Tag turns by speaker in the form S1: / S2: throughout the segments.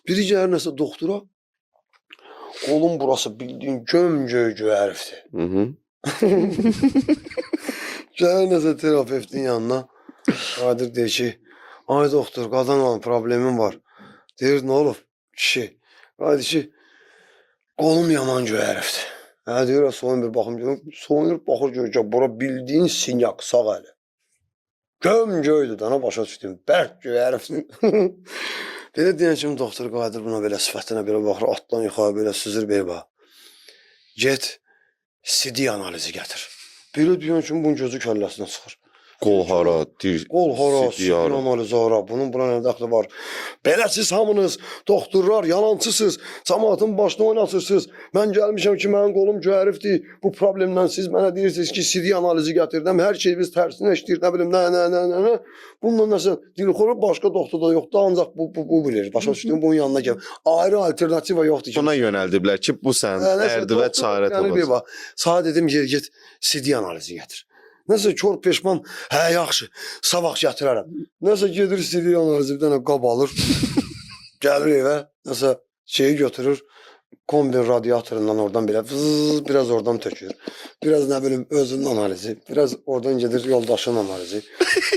S1: Biri gəlir nəsə doktora, kolun burası bildiğin gömgöygö hərifdir. Gəlir nəsə terapevtin yanına, Qadir deyir ki, ay doktor, qadan alın, problemim var. Deyir, nə olub? Kişi, Qadir ki, kolum yaman göy hərifdir. Deyir, soyun bir baxım görüm, soyunur, baxır görəcək, bura bildiğin sinyak, sağ əli. Gömgöydür, dana başa düşdüm, bərk göy hərifdir. Belə deyən kimi doktor Qadir buna belə sifətinə belə baxır, atdan yuxarı belə süzür belə bax. Get, CD analizi gətir. Belə deyən kimi bunun gözü kəlləsinə çıxır.
S2: Qol hara,
S1: Qol hara, CD analizi hara, bunun buna nə dəxli var? Belə siz hamınız, doktorlar, yalancısınız, cəmaatın başına oynatırsınız. Mən gəlmişəm ki, mənim qolum göyərifdir, bu problemdən siz mənə deyirsiniz ki, CD analizi gətirdim, hər şey biz tərsinə işləyir, nə bilim, nə. Bundan nəsə, dilxoru başqa doktor da yoxdur, ancaq bu bilir, başa düşdüyüm, bunun yanına gəl. Ayrı alternativa yoxdur ki.
S2: Buna yönəldiblər ki, bu sən ərdivə çarə tapasın.
S1: Sağa dedim, get, CD analizi gətir. Nəsə kör peşman, hə yaxşı, sabah gətirərəm. Nəsə gedir CD analizi, bir dənə qab alır, gəlir evə, nəsə şeyi götürür, kombin radiatorundan oradan belə biraz oradan tökür. Biraz nə bilim özünün analizi, biraz oradan gedir yoldaşının analizi,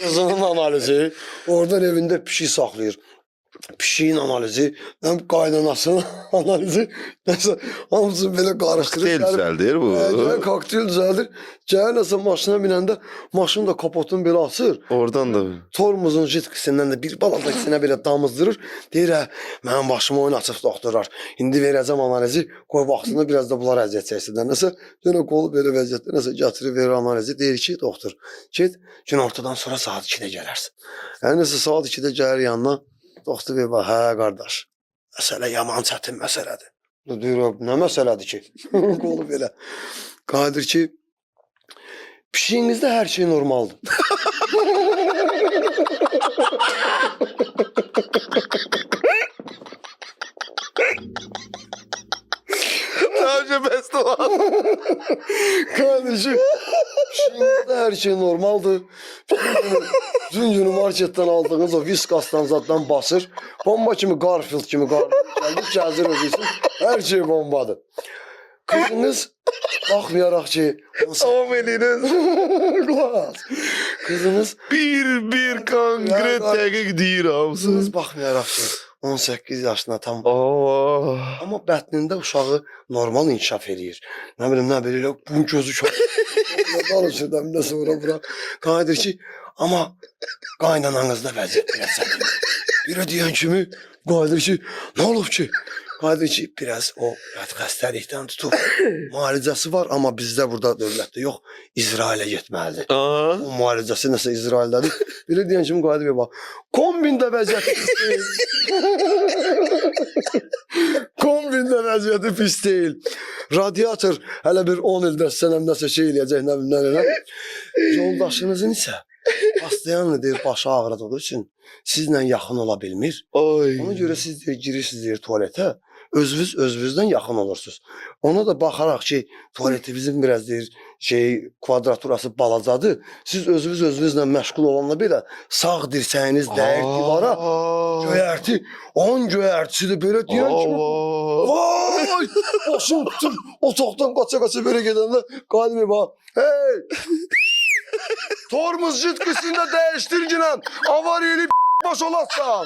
S1: qızının analizi, oradan evində pişik saxlayır. Pişiyin analizi, qaynanasının analizi, nəsə hamısını belə qarışdırır.
S2: Kokteyl düzəldir bu.
S1: Kokteyl düzəldir. Gəlir nəsə maşına binəndə, maşını da kapotunu belə açır.
S2: Oradan da.
S1: Tormuzun jitkisindən də bir baladakisinə belə damızdırır. Deyir, mənim başımı oynatsıq doktorlar. İndi verəcəm analizi, qoy vaxtında biraz da bunlar əziyyət çəksinlər. Nəsə, yenə qolu belə vəziyyətdə, nəsə gətirir, verir analizi. Deyir ki, doktor, get, gün ortadan sonra saat 2-də gələrsin. Yəni nəsə saat 2-də gəlir yanına. Doktor bir bax, hə qardaş, məsələ yaman çətin məsələdir. Deyir, nə məsələdir ki? Qolu belə. Qadir ki, pişiyinizdə hər şey normaldır.
S2: Sadece beste var.
S1: Kardeşim, pişiyinizdə hər şey normaldır. Dün günü marketten aldığınız o viskasdan zaten basır. Bomba kimi Garfield kimi geldi gəzir özüsün. Her şey bombadır. Kızınız baxmayaraq ki...
S2: Tamam eliniz.
S1: Kızınız...
S2: Bir konkret dəqiq deyirəm.
S1: Kızınız baxmayaraq ki 18 yaşına tam...
S2: Allah.
S1: Amma bətnində uşağı normal inkişaf eləyir. Nə bilim, nə belə, bunun gözü çok... Danışır da sonra bura. Qadir ki, amma qaynananızda vəziyyət biraz çətindir. Biri deyən kimi, Qadir ki, nə olub ki? Qadir ki, biraz o xəstəlikdən tutub müalicəsi var, amma bizdə burada dövlətdə yox, İsrailə getməlidir. O müalicəsi nəsə İsraildədir. Biri deyən kimi Qadir bir bax, kombində vəziyyəti pis deyil. Kombində vəziyyəti pis deyil. Radiator hələ bir 10 ildə sənəm nəsə şey eləyəcək, nə bilim, nə. Yoldaşınızın isə hastayanlı deyir, başı ağrıdığı üçün sizlə yaxın ola bilmir. Ona görə siz deyir, girirsiniz deyir tualetə, özünüzdən yaxın olursunuz. Ona da baxaraq ki, tuvaletimizin biraz deyir, kvadraturası balacadır. Siz özünüzlə məşğul olanla belə sağ dirsəyiniz dəyir divara, göyərti, 10 göyərtisidir belə deyən kimi. Vay! Başım tutur, otaqdan qaça-qaça belə gedəndə Qadir bax, hey! Tormuz jitkisində dəyişdir günən, avariyeli baş olassan.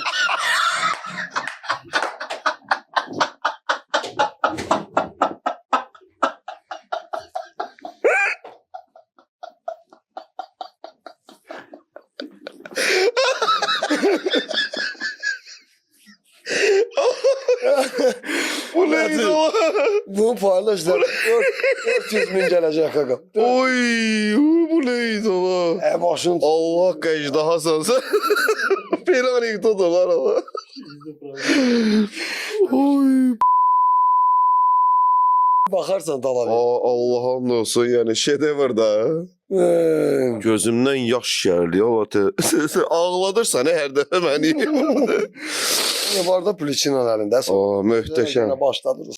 S2: Bu neydi o?
S1: Bunu paylaşlar. 400 min gələcək qaqam.
S2: Oy, bu neydi o?
S1: Başın...
S2: Allah qəcdə Hasan. Bir anekdot var ama. Oy.
S1: Baxarsan dalar.
S2: Allah'ın olsun yani şedevr da. Gözümden yaş geldi ya. Ağladırsan her dəfə məni.
S1: Var da pliçin əlində.
S2: Möhtəşəm.
S1: Başladırız.